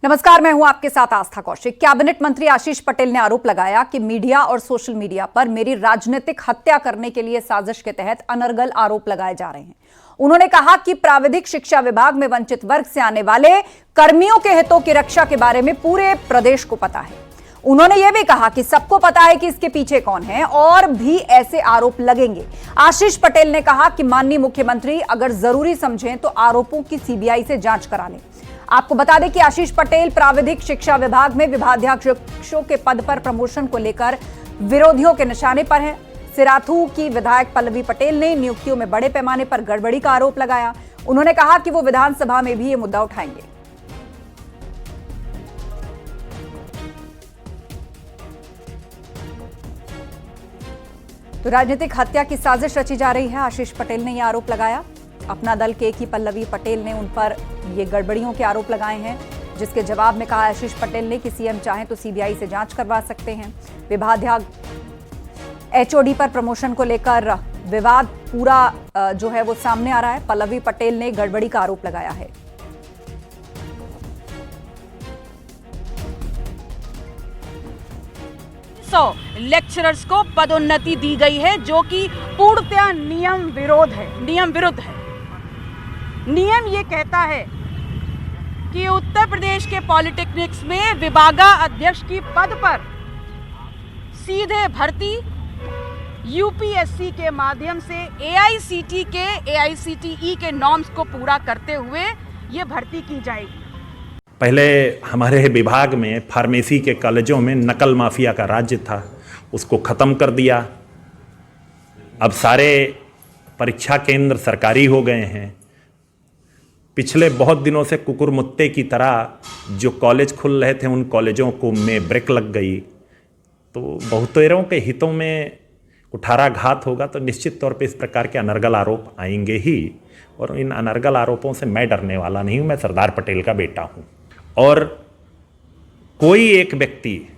नमस्कार, मैं हूं आपके साथ आस्था कौशिक। कैबिनेट मंत्री आशीष पटेल ने आरोप लगाया कि मीडिया और सोशल मीडिया पर मेरी राजनीतिक हत्या करने के लिए साजिश के तहत अनर्गल आरोप लगाए जा रहे हैं। उन्होंने कहा कि प्राविधिक शिक्षा विभाग में वंचित वर्ग से आने वाले कर्मियों के हितों की रक्षा के बारे में पूरे प्रदेश को पता है। उन्होंने यह भी कहा कि सबको पता है कि इसके पीछे कौन है और भी ऐसे आरोप लगेंगे। आशीष पटेल ने कहा कि माननीय मुख्यमंत्री अगर जरूरी समझें तो आरोपों की सीबीआई से जांच करा लें। आपको बता दें कि आशीष पटेल प्राविधिक शिक्षा विभाग में विभागाध्यक्षों के पद पर प्रमोशन को लेकर विरोधियों के निशाने पर हैं। सिराथू की विधायक पल्लवी पटेल ने नियुक्तियों में बड़े पैमाने पर गड़बड़ी का आरोप लगाया। उन्होंने कहा कि वो विधानसभा में भी ये मुद्दा उठाएंगे। तो राजनीतिक हत्या की साजिश रची जा रही है। आशीष पटेल ने यह आरोप लगाया। अपना दल के की पल्लवी पटेल ने उन पर ये गड़बड़ियों के आरोप लगाए हैं, जिसके जवाब में कहा आशीष पटेल ने कि सीएम चाहें तो सीबीआई से जांच करवा सकते हैं। विभागाध्यक्ष एचओडी पर प्रमोशन को लेकर विवाद पूरा जो है वो सामने आ रहा है। पल्लवी पटेल ने गड़बड़ी का आरोप लगाया है। लेक्चरर्स को पदोन्नति दी गई है, जो कि पूर्णतः नियम विरुद्ध है। नियम ये कहता है कि उत्तर प्रदेश के पॉलिटेक्निक्स में विभागाध्यक्ष की पद पर सीधे भर्ती यूपीएससी के माध्यम से एआईसीटीई के नॉर्म्स को पूरा करते हुए ये भर्ती की जाएगी। पहले हमारे विभाग में फार्मेसी के कॉलेजों में नकल माफिया का राज्य था, उसको ख़त्म कर दिया। अब सारे परीक्षा केंद्र सरकारी हो गए हैं। पिछले बहुत दिनों से कुकुरमुत्ते की तरह जो कॉलेज खुल रहे थे उन कॉलेजों को में ब्रेक लग गई। तो बहुतेरों के हितों में कुठाराघात होगा, तो निश्चित तौर पे इस प्रकार के अनर्गल आरोप आएंगे ही। और इन अनर्गल आरोपों से मैं डरने वाला नहीं हूँ। मैं सरदार पटेल का बेटा हूँ। और कोई एक व्यक्ति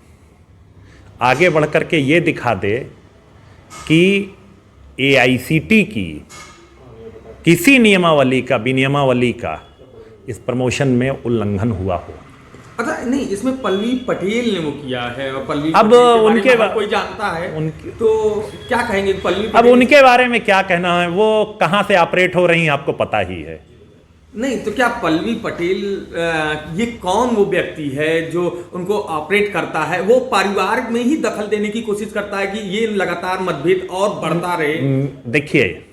आगे बढ़ कर के ये दिखा दे कि एआईसीटी की किसी नियमावली का विनियमावली का इस प्रमोशन में उल्लंघन हुआ हो। अच्छा, नहीं, इसमें पल्लवी पटेल ने वो किया है और पल्लवी अब उनके कोई जानता है तो क्या कहेंगे पल्लवी अब उनके बारे में क्या कहना है, वो कहाँ से ऑपरेट हो रही हैं आपको पता ही है। नहीं तो क्या पल्लवी पटेल ये कौन वो व्यक्ति है जो उनको ऑपरेट करता है? वो परिवार में ही दखल देने की कोशिश करता है कि ये लगातार मतभेद और बढ़ता रहे। देखिए,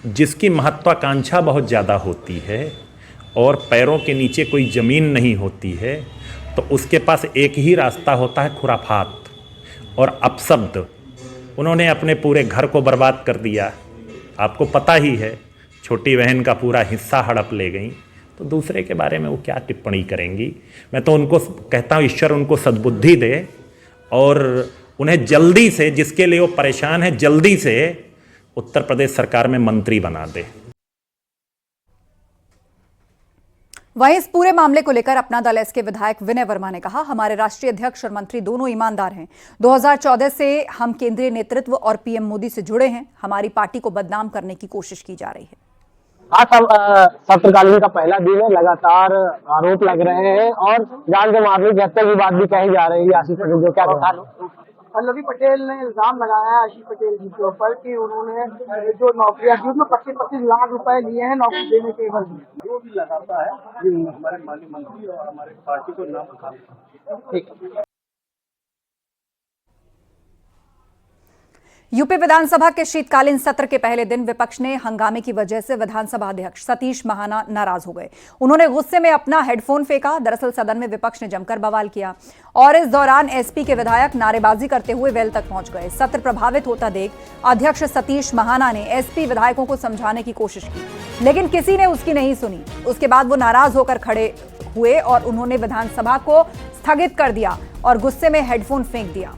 जिसकी महत्वाकांक्षा बहुत ज़्यादा होती है और पैरों के नीचे कोई ज़मीन नहीं होती है, तो उसके पास एक ही रास्ता होता है, खुराफात और अपशब्द। उन्होंने अपने पूरे घर को बर्बाद कर दिया। आपको पता ही है, छोटी बहन का पूरा हिस्सा हड़प ले गई, तो दूसरे के बारे में वो क्या टिप्पणी करेंगी। मैं तो उनको कहता हूँ ईश्वर उनको सद्बुद्धि दे और उन्हें जल्दी से, जिसके लिए वो परेशान है, जल्दी से उत्तर प्रदेश सरकार में मंत्री बना दे। वहीं इस पूरे मामले को लेकर अपना दल एस के विधायक विनय वर्मा ने कहा, हमारे राष्ट्रीय अध्यक्ष और मंत्री दोनों ईमानदार हैं। 2014 से हम केंद्रीय नेतृत्व और पीएम मोदी से जुड़े हैं। हमारी पार्टी को बदनाम करने की कोशिश की जा रही है। आज सत्रकालीन का पहला दिन है। लगातार आरोप लग रहे हैं और जान से मारने की हत्या की बात भी कही जा रही है। आशीष पटेल जो क्या पल्लवी पटेल ने इल्जाम लगाया आशीष पटेल जी के ऊपर कि उन्होंने जो नौकरियां दी उसमें 25-25 लाख रुपए लिए हैं नौकरी देने के एवज में। जो भी लगाता है हमारे माननीय मंत्री और हमारे पार्टी को नाम उठाता है। ठीक। यूपी विधानसभा के शीतकालीन सत्र के पहले दिन विपक्ष ने हंगामे की वजह से विधानसभा अध्यक्ष सतीश महाना नाराज हो गए। उन्होंने गुस्से में अपना हेडफोन फेंका। दरअसल सदन में विपक्ष ने जमकर बवाल किया और इस दौरान एसपी के विधायक नारेबाजी करते हुए वेल तक पहुंच गए। सत्र प्रभावित होता देख अध्यक्ष सतीश महाना ने एसपी विधायकों को समझाने की कोशिश की, लेकिन किसी ने उसकी नहीं सुनी। उसके बाद वो नाराज होकर खड़े हुए और उन्होंने विधानसभा को स्थगित कर दिया और गुस्से में हेडफोन फेंक दिया।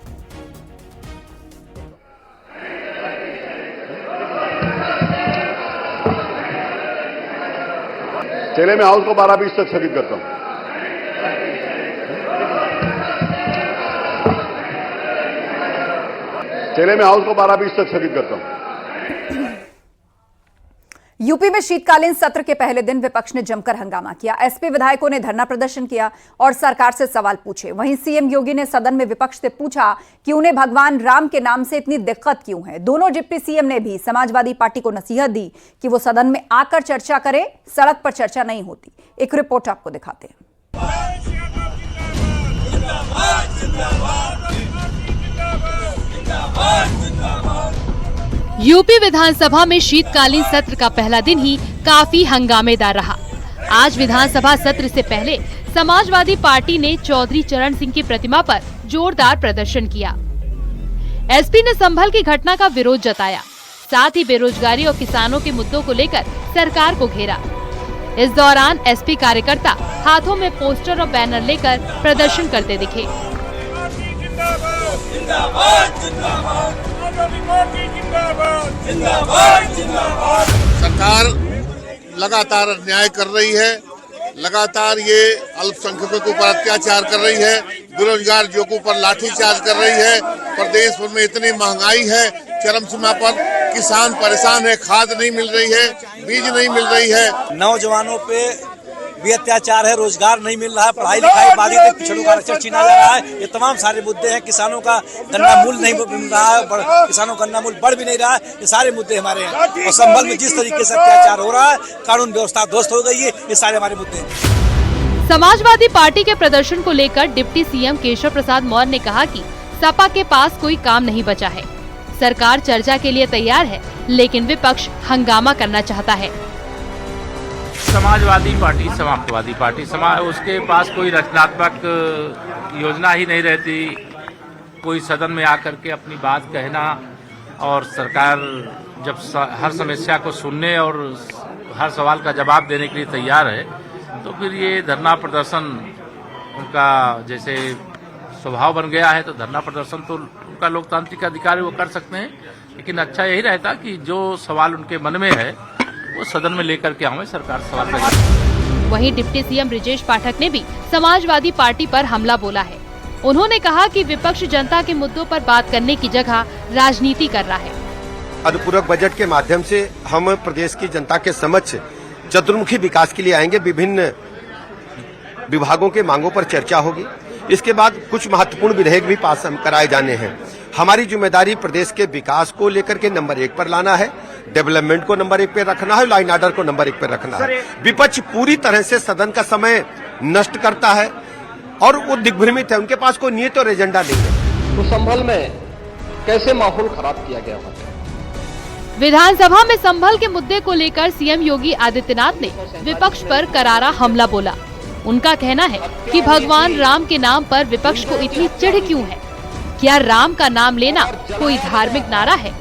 चलिए मैं हाउस को 12:20 तक स्थगित करता हूं। चलिए मैं हाउस को 12:20 तक स्थगित करता हूं। यूपी में शीतकालीन सत्र के पहले दिन विपक्ष ने जमकर हंगामा किया। एसपी विधायकों ने धरना प्रदर्शन किया और सरकार से सवाल पूछे। वहीं सीएम योगी ने सदन में विपक्ष से पूछा कि उन्हें भगवान राम के नाम से इतनी दिक्कत क्यों है। दोनों डिप्टी सीएम ने भी समाजवादी पार्टी को नसीहत दी कि वो सदन में आकर चर्चा करे, सड़क पर चर्चा नहीं होती। एक रिपोर्ट आपको दिखाते हैं। यूपी विधानसभा में शीतकालीन सत्र का पहला दिन ही काफी हंगामेदार रहा। आज विधानसभा सत्र से पहले समाजवादी पार्टी ने चौधरी चरण सिंह की प्रतिमा पर जोरदार प्रदर्शन किया। एसपी ने संभल की घटना का विरोध जताया, साथ ही बेरोजगारी और किसानों के मुद्दों को लेकर सरकार को घेरा। इस दौरान एसपी कार्यकर्ता हाथों में पोस्टर और बैनर लेकर प्रदर्शन करते दिखे। सरकार लगातार अन्याय कर रही है, लगातार ये अल्पसंख्यकों के ऊपर अत्याचार कर रही है, बेरोजगार युवकों के ऊपर लाठीचार्ज कर रही है। प्रदेश भर में इतनी महंगाई है, चरम सीमा पर किसान परेशान है, खाद नहीं मिल रही है, बीज नहीं मिल रही है, नौजवानों पे भी अत्याचार है, रोजगार नहीं मिल रहा है, पढ़ाई लिखाई बाधित है, पिछड़ों का आरक्षण छीना जा रहा है। ये तमाम सारे मुद्दे हैं। किसानों का गन्ना मूल्य नहीं मिल रहा है, किसानों का गन्ना मूल्य बढ़ भी नहीं रहा है। ये सारे मुद्दे हमारे हैं। और संभल में जिस तरीके से अत्याचार हो रहा है, कानून व्यवस्था ध्वस्त हो गई है, ये सारे हमारे मुद्दे हैं। समाजवादी पार्टी के प्रदर्शन को लेकर डिप्टी सीएम केशव प्रसाद मौर्य ने कहा कि सपा के पास कोई काम नहीं बचा है। सरकार चर्चा के लिए तैयार है, लेकिन विपक्ष हंगामा करना चाहता है। समाजवादी पार्टी, समाजवादी पार्टी उसके पास कोई रचनात्मक योजना ही नहीं रहती। कोई सदन में आकर के अपनी बात कहना और सरकार जब हर समस्या को सुनने और हर सवाल का जवाब देने के लिए तैयार है, तो फिर ये धरना प्रदर्शन उनका जैसे स्वभाव बन गया है। तो धरना प्रदर्शन तो उनका लोकतांत्रिक अधिकार है, वो कर सकते हैं, लेकिन अच्छा यही रहता कि जो सवाल उनके मन में है वो सदन में लेकर के हमें सरकार सवाल करेगी। वहीं डिप्टी सीएम ब्रिजेश पाठक ने भी समाजवादी पार्टी पर हमला बोला है। उन्होंने कहा कि विपक्ष जनता के मुद्दों पर बात करने की जगह राजनीति कर रहा है। अनुपूरक बजट के माध्यम से हम प्रदेश की जनता के समक्ष चतुर्मुखी विकास के लिए आएंगे। विभिन्न विभागों के मांगों पर चर्चा होगी। इसके बाद कुछ महत्वपूर्ण विधेयक भी पास कराए जाने हैं। हमारी जिम्मेदारी प्रदेश के विकास को लेकर के नंबर 1 पर लाना है, डेवलपमेंट को नंबर 1 पर रखना है, लॉ एंड ऑर्डर को नंबर 1 पर रखना है। विपक्ष पूरी तरह से सदन का समय नष्ट करता है और वो दिग्भ्रमित है, उनके पास कोई नीयत और एजेंडा नहीं है। तो संभल में कैसे माहौल खराब किया गया है? विधानसभा में संभल के मुद्दे को लेकर सीएम योगी आदित्यनाथ ने विपक्ष पर करारा हमला बोला। उनका कहना है कि भगवान राम के नाम पर विपक्ष को इतनी चिढ़ क्यों है? क्या राम का नाम लेना कोई धार्मिक नारा है?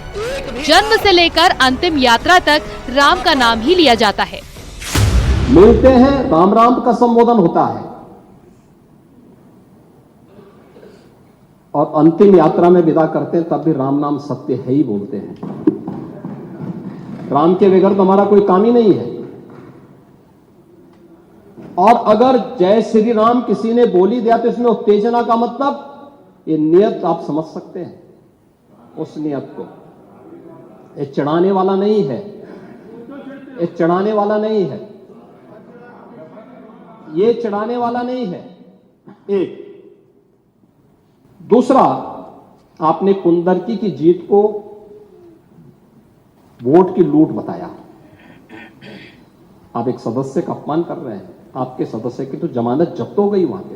जन्म से लेकर अंतिम यात्रा तक राम का नाम ही लिया जाता है। मिलते हैं, राम राम का संबोधन होता है और अंतिम यात्रा में विदा करते हैं, तब भी राम नाम सत्य है ही बोलते हैं। राम के बगैर तो हमारा कोई काम ही नहीं है। और अगर जय श्री राम किसी ने बोली दिया तो इसमें उत्तेजना का मतलब, ये नियत आप समझ सकते हैं उस नियत को। ये चढ़ाने वाला नहीं है, ये चढ़ाने वाला नहीं है, ये चढ़ाने वाला नहीं है। एक दूसरा, आपने कुंदरकी की जीत को वोट की लूट बताया। आप एक सदस्य का अपमान कर रहे हैं। आपके सदस्य की तो जमानत जब्त हो गई वहां पे।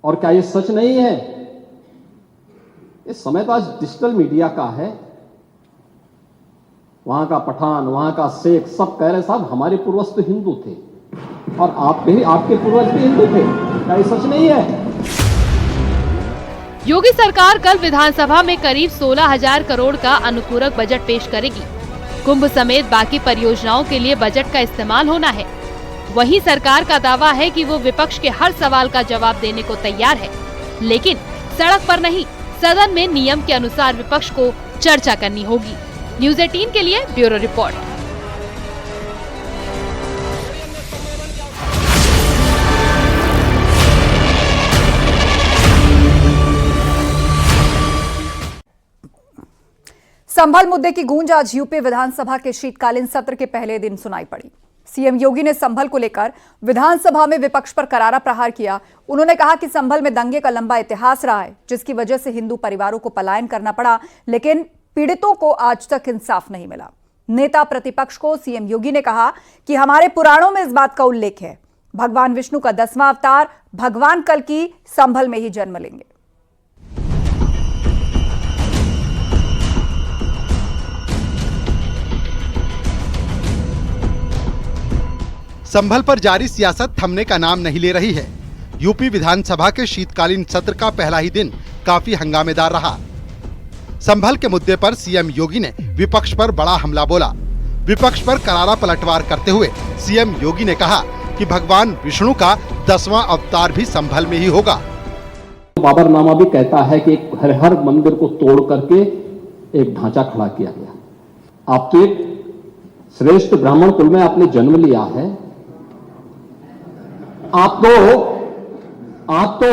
और क्या ये सच नहीं है? इस समय तो आज डिजिटल मीडिया का है। वहां का पठान, वहां का शेख सब कह रहे साहब हमारे पूर्वज तो हिंदू थे और आपके पूर्वज भी हिंदू थे। क्या ये सच नहीं है? योगी सरकार कल विधानसभा में करीब 16,000 करोड़ का अनुपूरक बजट पेश करेगी। कुंभ समेत बाकी परियोजनाओं के लिए बजट का इस्तेमाल होना है। वहीं सरकार का दावा है कि वो विपक्ष के हर सवाल का जवाब देने को तैयार है, लेकिन सड़क पर नहीं, सदन में नियम के अनुसार विपक्ष को चर्चा करनी होगी। न्यूज़ 18 के लिए ब्यूरो रिपोर्ट। संभल मुद्दे की गूंज आज यूपी विधानसभा के शीतकालीन सत्र के पहले दिन सुनाई पड़ी। सीएम योगी ने संभल को लेकर विधानसभा में विपक्ष पर करारा प्रहार किया। उन्होंने कहा कि संभल में दंगे का लंबा इतिहास रहा है, जिसकी वजह से हिंदू परिवारों को पलायन करना पड़ा, लेकिन पीड़ितों को आज तक इंसाफ नहीं मिला। नेता प्रतिपक्ष को सीएम योगी ने कहा कि हमारे पुराणों में इस बात का उल्लेख है, भगवान विष्णु का 10वां अवतार भगवान कल्कि संभल में ही जन्म लेंगे। संभल पर जारी सियासत थमने का नाम नहीं ले रही है। यूपी विधानसभा के शीतकालीन सत्र का पहला ही दिन काफी हंगामेदार रहा। संभल के मुद्दे पर सीएम योगी ने विपक्ष पर बड़ा हमला बोला। विपक्ष पर करारा पलटवार करते हुए सीएम योगी ने कहा कि भगवान विष्णु का 10वां अवतार भी संभल में ही होगा। बाबरनामा भी कहता है कि हर मंदिर को तोड़ करके एक ढांचा खड़ा किया गया। आप तो एक श्रेष्ठ ब्राह्मण कुल में आपने जन्म लिया है। आप तो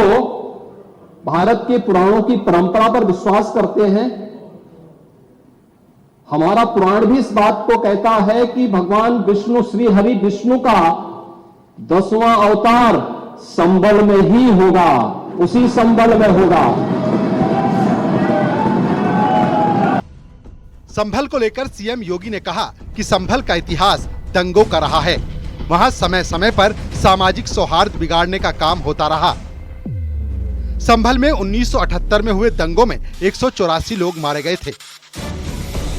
भारत के पुराणों की परंपरा पर विश्वास करते हैं। हमारा पुराण भी इस बात को कहता है कि भगवान विष्णु, श्री हरि विष्णु का 10वां अवतार संभल में ही होगा, उसी संभल में होगा। संभल को लेकर सीएम योगी ने कहा कि संभल का इतिहास दंगों का रहा है। वहां समय समय पर सामाजिक सौहार्द बिगाड़ने का काम होता रहा। संभल में 1978 में हुए दंगों में 184 लोग मारे गए थे।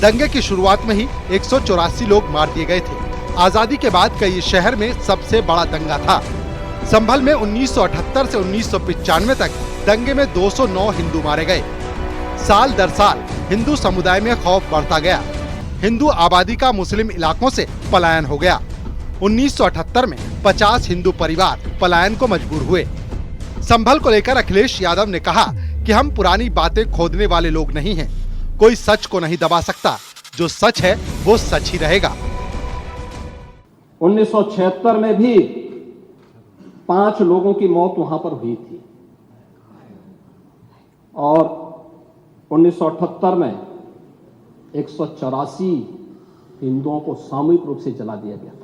दंगे की शुरुआत में ही 184 लोग मार दिए गए थे। आजादी के बाद का ये शहर में सबसे बड़ा दंगा था। संभल में 1978 से 1995 तक दंगे में 209 हिंदू मारे गए। साल दर साल हिंदू समुदाय में खौफ बढ़ता गया। हिंदू आबादी का मुस्लिम इलाकों से पलायन हो गया। 1978 में 50 हिंदू परिवार पलायन को मजबूर हुए। संभल को लेकर अखिलेश यादव ने कहा कि हम पुरानी बातें खोदने वाले लोग नहीं हैं। कोई सच को नहीं दबा सकता। जो सच है वो सच ही रहेगा। 1976 में भी 5 लोगों की मौत वहां पर हुई थी और 1978 में 184 हिंदुओं को सामूहिक रूप से जला दिया गया था।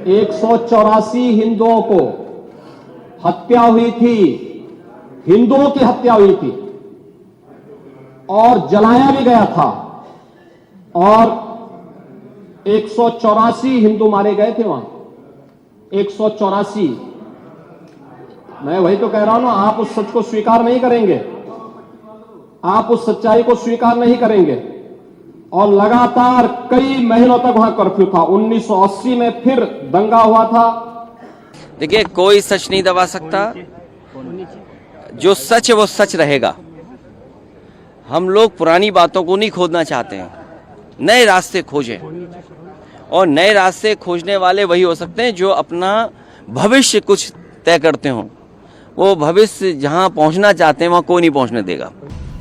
184 हिंदुओं को हत्या हुई थी, हिंदुओं की हत्या हुई थी और जलाया भी गया था और 184 हिंदू मारे गए थे वहां। 184। मैं वही तो कह रहा हूं ना, आप उस सच को स्वीकार नहीं करेंगे, आप उस सच्चाई को स्वीकार नहीं करेंगे। और लगातार कई महीनों तक वहां कर्फ्यू था। 1980 में फिर दंगा हुआ था। देखिए, कोई सच नहीं दबा सकता। जो सच है वो सच रहेगा। हम लोग पुरानी बातों को नहीं खोदना चाहते हैं, नए रास्ते खोजें। और नए रास्ते खोजने वाले वही हो सकते हैं जो अपना भविष्य कुछ तय करते हों। वो भविष्य जहां पहुंचना चाहते हैं वहां कोई नहीं पहुंचने देगा।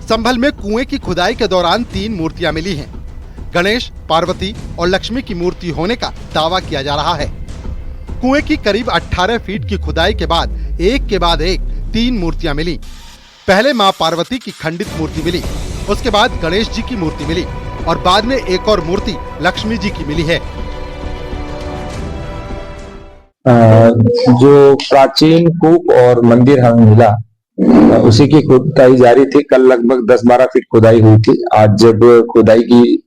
संभल में कुएं की खुदाई के दौरान 3 मूर्तियां मिली हैं। गणेश, पार्वती और लक्ष्मी की मूर्ति होने का दावा किया जा रहा है। कुएं की करीब 18 फीट की खुदाई के बाद एक के बाद एक 3 मूर्तियां मिली। पहले मां पार्वती की खंडित मूर्ति मिली, उसके बाद गणेश जी की मूर्ति मिली और बाद में एक और मूर्ति लक्ष्मी जी की मिली है। जो प्राचीन कूप और मंदिर हमें मिला, उसी की खुदाई जारी थी। कल लगभग 10-12 फीट खुदाई हुई थी। आज जब खुदाई की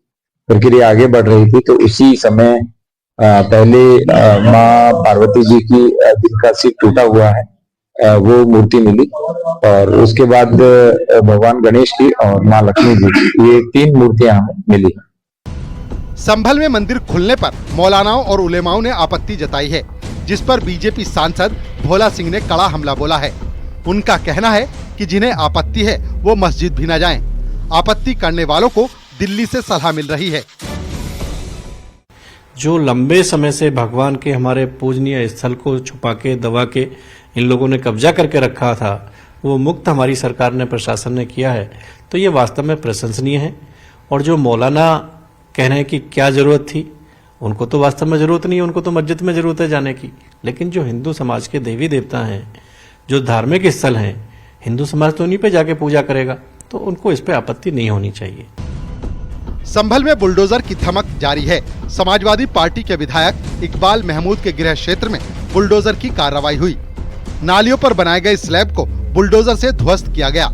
प्रक्रिया आगे बढ़ रही थी तो उसी समय पहले माँ पार्वती जी की जिनका सिर टूटा हुआ है वो मूर्ति मिली और उसके बाद भगवान गणेश की और माँ लक्ष्मी जी की, ये 3 मूर्तियां हमें मिली। संभल में मंदिर खुलने पर मौलानाओं और उलेमाओं ने आपत्ति जताई है, जिस पर बीजेपी सांसद भोला सिंह ने कड़ा हमला बोला है। उनका कहना है कि जिन्हें आपत्ति है वो मस्जिद भी न जाएं। आपत्ति करने वालों को दिल्ली से सलाह मिल रही है। जो लंबे समय से भगवान के हमारे पूजनीय स्थल को छुपा के दबा के इन लोगों ने कब्जा करके रखा था, वो मुक्त हमारी सरकार ने, प्रशासन ने किया है, तो ये वास्तव में प्रशंसनीय है। और जो मौलाना कह रहे हैं कि क्या जरूरत थी, उनको तो वास्तव में जरूरत नहीं है, उनको तो मस्जिद में जरूरत है जाने की। लेकिन जो हिंदू समाज के देवी देवता हैं, जो धार्मिक स्थल हैं, हिंदू समाज तो उन्हीं पे जाके पूजा करेगा। तो उनको इस पे आपत्ति नहीं होनी चाहिए। संभल में बुलडोजर की धमक जारी है। समाजवादी पार्टी के विधायक इकबाल महमूद के गृह क्षेत्र में बुलडोजर की कार्रवाई हुई। नालियों पर बनाए गए स्लैब को बुलडोजर से ध्वस्त किया गया।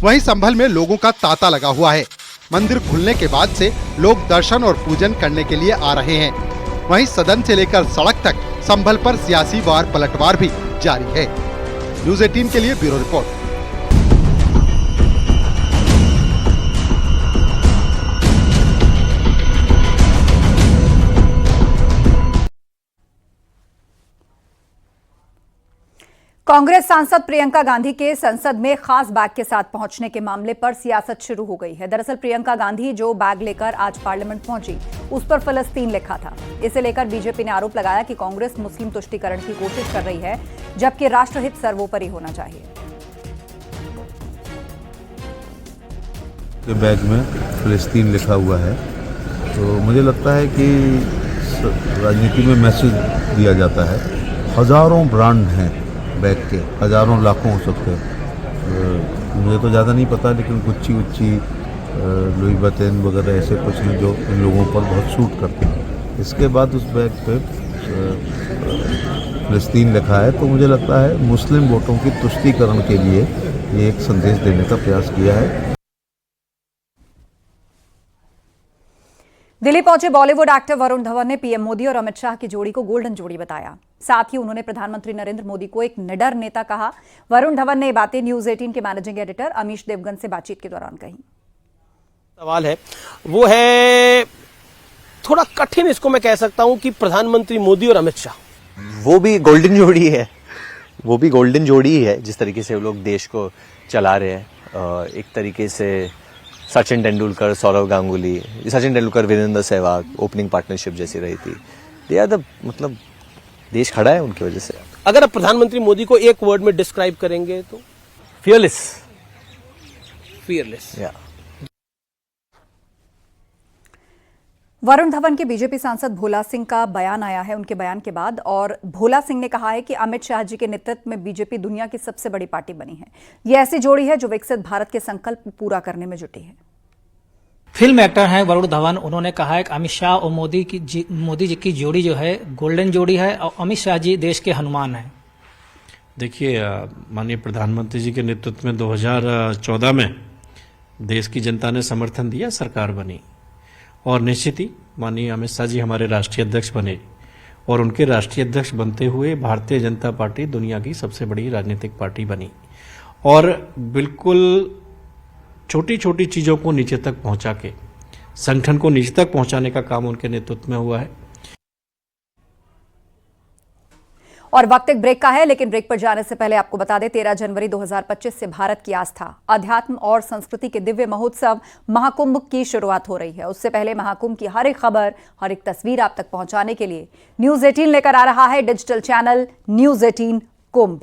वहीं संभल में लोगों का तांता लगा हुआ है। मंदिर खुलने के बाद से लोग दर्शन और पूजन करने के लिए आ रहे हैं। वहीं सदन से लेकर सड़क तक संभल पर सियासी वार पलटवार भी जारी है। न्यूज़ 18 के लिए ब्यूरो रिपोर्ट। कांग्रेस सांसद प्रियंका गांधी के संसद में खास बैग के साथ पहुंचने के मामले पर सियासत शुरू हो गई है। दरअसल प्रियंका गांधी जो बैग लेकर आज पार्लियामेंट पहुंची, उस पर फलस्तीन लिखा था। इसे लेकर बीजेपी ने आरोप लगाया कि कांग्रेस मुस्लिम तुष्टीकरण की कोशिश कर रही है, जबकि राष्ट्रहित सर्वोपरि होना चाहिए। बैग में फलस्तीन लिखा हुआ है, तो मुझे लगता है कि राजनीति में मैसेज दिया जाता है। हजारों ब्रांड हैं बैग के, हजारों लाखों हो सकते हैं, मुझे तो ज़्यादा नहीं पता, लेकिन गुच्ची लुई वुइटन वगैरह ऐसे कुछ हैं जो इन लोगों पर बहुत सूट करते हैं। इसके बाद उस बैग पे फलस्तीन लिखा है, तो मुझे लगता है मुस्लिम वोटों की तुष्टीकरण के लिए ये एक संदेश देने का प्रयास किया है। दिल्ली पहुंचे बॉलीवुड एक्टर वरुण धवन ने पीएम मोदी और अमित शाह की जोड़ी को गोल्डन जोड़ी बताया। साथ ही उन्होंने प्रधानमंत्री नरेंद्र मोदी को एक निडर नेता कहा। वरुण धवन ने ये बातें न्यूज़ 18 के मैनेजिंग एडिटर अमीश देवगन से बातचीत के दौरान कही। सवाल है वो है थोड़ा कठिन, इसको मैं कह सकता हूं कि प्रधानमंत्री मोदी और अमित शाह, वो भी गोल्डन जोड़ी है, वो भी गोल्डन जोड़ी ही है। जिस तरीके से वो लोग देश को चला रहे हैं, एक तरीके से सचिन तेंदुलकर, सौरव गांगुली, सचिन तेंदुलकर, वीरेंद्र सहवाग ओपनिंग पार्टनरशिप जैसी रही थी। दे आर द, मतलब देश खड़ा है उनकी वजह से। अगर आप प्रधानमंत्री मोदी को एक वर्ड में डिस्क्राइब करेंगे तो फियरलेस। या वरुण धवन के बीजेपी सांसद भोला सिंह का बयान आया है उनके बयान के बाद, और भोला सिंह ने कहा है कि अमित शाह जी के नेतृत्व में बीजेपी दुनिया की सबसे बड़ी पार्टी बनी है। यह ऐसी जोड़ी है जो विकसित भारत के संकल्प पूरा करने में जुटी है। फिल्म एक्टर हैं वरुण धवन, उन्होंने कहा है कि अमित शाह और मोदी जी की जोड़ी जो है गोल्डन जोड़ी है, और अमित शाह जी देश के हनुमान हैं। देखिए, माननीय प्रधानमंत्री जी के नेतृत्व में 2014 में देश की जनता ने समर्थन दिया, सरकार बनी, और निश्चित ही माननीय अमित शाह जी हमारे राष्ट्रीय अध्यक्ष बने, और उनके राष्ट्रीय अध्यक्ष बनते हुए भारतीय जनता पार्टी दुनिया की सबसे बड़ी राजनीतिक पार्टी बनी, और बिल्कुल छोटी छोटी चीज़ों को नीचे तक पहुंचा के संगठन को नीचे तक पहुंचाने का काम उनके नेतृत्व में हुआ है। और वक्त एक ब्रेक का है, लेकिन ब्रेक पर जाने से पहले आपको बता दें 13 जनवरी 2025 से भारत की आस्था, अध्यात्म और संस्कृति के दिव्य महोत्सव महाकुंभ की शुरुआत हो रही है। उससे पहले महाकुंभ की हर एक खबर, हर एक तस्वीर आप तक पहुंचाने के लिए न्यूज़ 18 लेकर आ रहा है डिजिटल चैनल न्यूज़ 18 कुंभ।